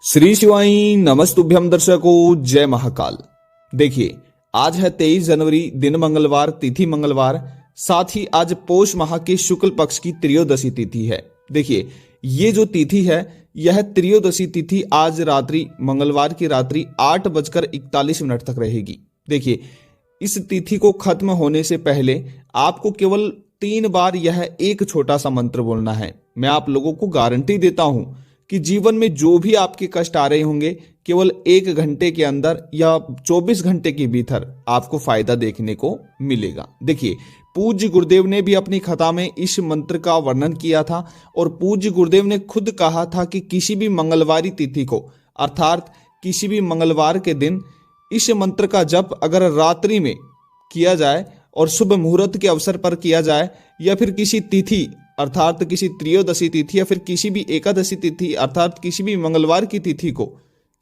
श्री शिवाई नमस्तुभ्यम दर्शकों, जय महाकाल। देखिए, आज है 23 जनवरी, दिन मंगलवार, तिथि मंगलवार, साथ ही आज पौष माह के शुक्ल पक्ष की त्रयोदशी तिथि है। देखिए, ये जो तिथि है यह त्रयोदशी तिथि आज रात्रि मंगलवार की रात्रि 8:41 तक रहेगी। देखिए, इस तिथि को खत्म होने से पहले आपको केवल 3 बार यह एक छोटा सा मंत्र बोलना है। मैं आप लोगों को गारंटी देता हूं कि जीवन में जो भी आपके कष्ट आ रहे होंगे, केवल 1 घंटे के अंदर या 24 घंटे के भीतर आपको फायदा देखने को मिलेगा। देखिए, पूज्य गुरुदेव ने भी अपनी कथा में इस मंत्र का वर्णन किया था और पूज्य गुरुदेव ने खुद कहा था कि किसी भी मंगलवारी तिथि को, अर्थात किसी भी मंगलवार के दिन इस मंत्र का जप अगर रात्रि में किया जाए और शुभ मुहूर्त के अवसर पर किया जाए, या फिर किसी तिथि अर्थात किसी त्रयोदशी तिथि या फिर किसी भी एकादशी तिथि अर्थात किसी भी मंगलवार की तिथि को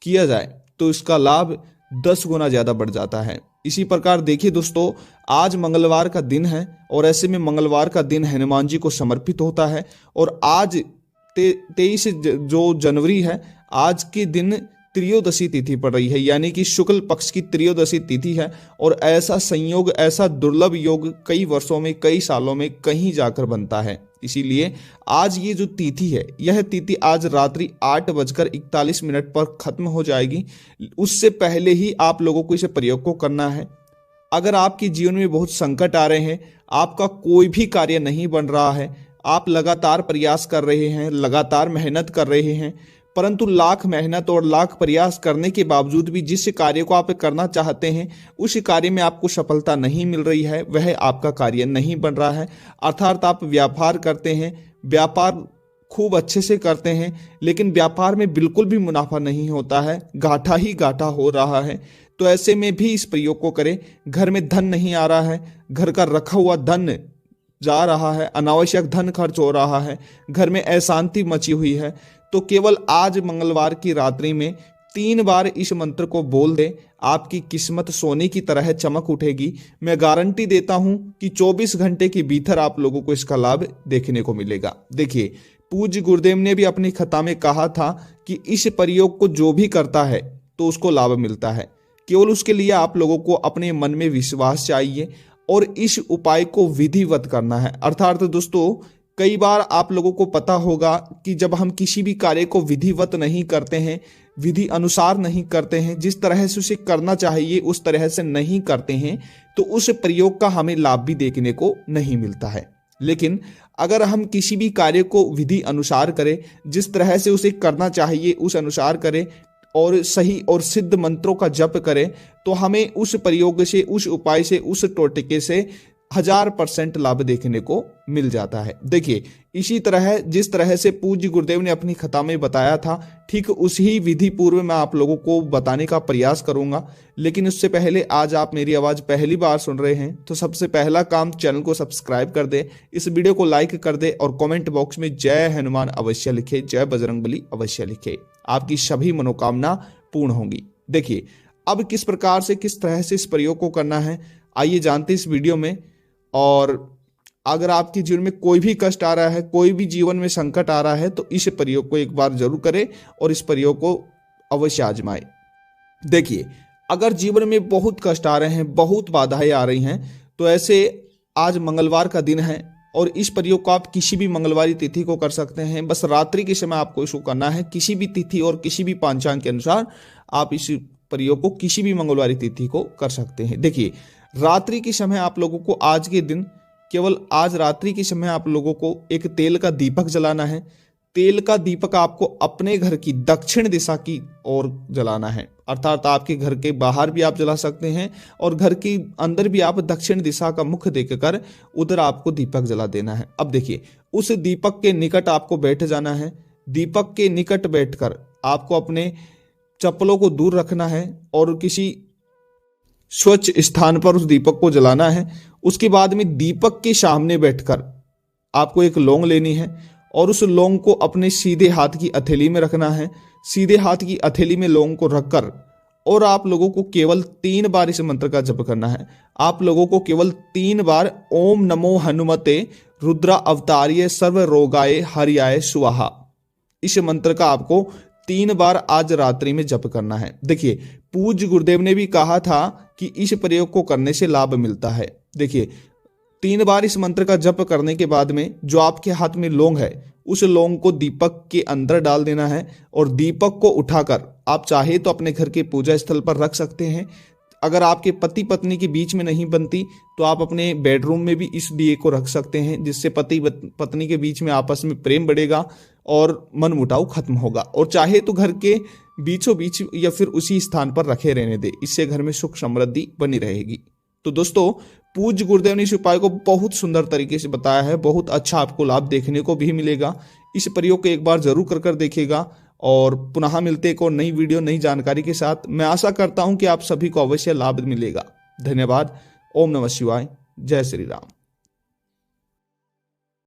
किया जाए, तो इसका लाभ 10 गुना ज्यादा बढ़ जाता है। इसी प्रकार देखिए दोस्तों, आज मंगलवार का दिन है और ऐसे में मंगलवार का दिन हनुमान जी को समर्पित होता है। और आज 23 जो जनवरी है, आज के दिन त्रयोदशी तिथि पड़ रही है, यानी कि शुक्ल पक्ष की त्रयोदशी तिथि है। और ऐसा संयोग, ऐसा दुर्लभ योग कई वर्षों में, कई सालों में कहीं जाकर बनता है। इसीलिए आज ये जो तिथि है, यह तिथि आज रात्रि 8:41 पर खत्म हो जाएगी। उससे पहले ही आप लोगों को इसे प्रयोग को करना है। अगर आपके जीवन में बहुत संकट आ रहे हैं, आपका कोई भी कार्य नहीं बन रहा है, आप लगातार प्रयास कर रहे हैं, लगातार मेहनत कर रहे हैं, परंतु लाख मेहनत और लाख प्रयास करने के बावजूद भी जिस कार्य को आप करना चाहते हैं उस कार्य में आपको सफलता नहीं मिल रही है, वह आपका कार्य नहीं बन रहा है। अर्थात आप व्यापार करते हैं, व्यापार खूब अच्छे से करते हैं, लेकिन व्यापार में बिल्कुल भी मुनाफा नहीं होता है, घाटा ही घाटा हो रहा है। तो ऐसे में भी इस प्रयोग को करें। घर में धन नहीं आ रहा है, घर का रखा हुआ धन जा रहा है, अनावश्यक धन खर्च हो रहा है, घर में अशांति मची हुई है, तो केवल आज मंगलवार की रात्रि में 3 बार इस मंत्र को बोल दे, आपकी किस्मत सोने की तरह चमक उठेगी। मैं गारंटी देता हूं कि 24 घंटे के भीतर आप लोगों को इसका लाभ देखने को मिलेगा। देखिए, पूज्य गुरुदेव ने भी अपनी कथा में कहा था कि इस प्रयोग को जो भी करता है तो उसको लाभ मिलता है। केवल उसके लिए आप लोगों को अपने मन में विश्वास चाहिए और इस उपाय को विधिवत करना है। अर्थात दोस्तों, कई बार आप लोगों को पता होगा कि जब हम किसी भी कार्य को विधिवत नहीं करते हैं, विधि अनुसार नहीं करते हैं, जिस तरह से उसे करना चाहिए उस तरह से नहीं करते हैं, तो उस प्रयोग का हमें लाभ भी देखने को नहीं मिलता है। लेकिन अगर हम किसी भी कार्य को विधि अनुसार करें, जिस तरह से उसे करना चाहिए उस अनुसार करें और सही और सिद्ध मंत्रों का जप करें, तो हमें उस प्रयोग से, उस उपाय से, उस टोटके से 1000% लाभ देखने को मिल जाता है। देखिए, इसी तरह जिस तरह से पूज्य गुरुदेव ने अपनी कथा में बताया था, ठीक उसी विधि पूर्व मैं आप लोगों को बताने का प्रयास करूंगा। लेकिन उससे पहले, आज आप मेरी आवाज पहली बार सुन रहे हैं तो सबसे पहला काम, चैनल को सब्सक्राइब कर दे, इस वीडियो को लाइक कर दे और कमेंट बॉक्स में जय हनुमान अवश्य लिखे, जय बजरंगबली अवश्य लिखे। आपकी सभी मनोकामना पूर्ण होंगी। देखिए, अब किस प्रकार से, किस तरह से इस प्रयोग को करना है, आइए जानते इस वीडियो में। और अगर आपके जीवन में कोई भी कष्ट आ रहा है, कोई भी जीवन में संकट आ रहा है, तो इस प्रयोग को एक बार जरूर करें और इस प्रयोग को अवश्य आजमाएं। देखिए, अगर जीवन में बहुत कष्ट आ रहे हैं, बहुत बाधाएं आ रही हैं, तो ऐसे आज मंगलवार का दिन है और इस प्रयोग को आप किसी भी मंगलवारी तिथि को कर सकते हैं। बस रात्रि के समय आपको इसको करना है। किसी भी तिथि और किसी भी पंचांग के अनुसार आप इस प्रयोग को किसी भी मंगलवारी तिथि को कर सकते हैं। देखिए, रात्रि के समय आप लोगों को आज के दिन, केवल आज रात्रि के समय आप लोगों को एक तेल का दीपक जलाना है। तेल का दीपक आपको अपने घर की दक्षिण दिशा की ओर जलाना है। अर्थात आपके घर के बाहर भी आप जला सकते हैं और घर के अंदर भी आप दक्षिण दिशा का मुख देखकर उधर आपको दीपक जला देना है। अब देखिए, उस दीपक के निकट आपको बैठ जाना है। दीपक के निकट बैठकर आपको अपने चप्पलों को दूर रखना है और किसी स्वच्छ स्थान पर उस दीपक को जलाना है। उसके बाद में दीपक के सामने बैठकर आपको एक लौंग लेनी है और उस लौंग को अपने सीधे हाथ की हथेली में रखना है। सीधे हाथ की हथेली में लौंग को रखकर और आप लोगों को केवल 3 बार इस मंत्र का जप करना है। आप लोगों को केवल 3 बार ओम नमो हनुमते रुद्रा अवतार्य सर्व रोगाय हरियाय स्वाहा, इस मंत्र का आपको 3 बार आज रात्रि में जप करना है। देखिए, पूज्य गुरुदेव ने भी कहा था कि इस प्रयोग को करने से लाभ मिलता है। देखिए, 3 बार इस मंत्र का जप करने के बाद में जो आपके हाथ में लौंग है, उस लौंग को दीपक के अंदर डाल देना है और दीपक को उठाकर आप चाहे तो अपने घर के पूजा स्थल पर रख सकते हैं। अगर आपके पति पत्नी के बीच में नहीं बनती तो आप अपने बेडरूम में भी इस दिए को रख सकते हैं, जिससे पति पत्नी के बीच में आपस में प्रेम बढ़ेगा और मनमुटाव खत्म होगा। और चाहे तो घर के बीचों बीच या फिर उसी स्थान पर रखे रहने दे, इससे घर में सुख समृद्धि बनी रहेगी। तो दोस्तों, पूज्य गुरुदेव ने इस उपाय को बहुत सुंदर तरीके से बताया है, बहुत अच्छा आपको लाभ देखने को भी मिलेगा। इस प्रयोग को एक बार जरूर कर देखिएगा और पुनः मिलते एक और नई वीडियो नई जानकारी के साथ। मैं आशा करता हूं कि आप सभी को अवश्य लाभ मिलेगा। धन्यवाद। ओम नमः शिवाय। जय श्री राम।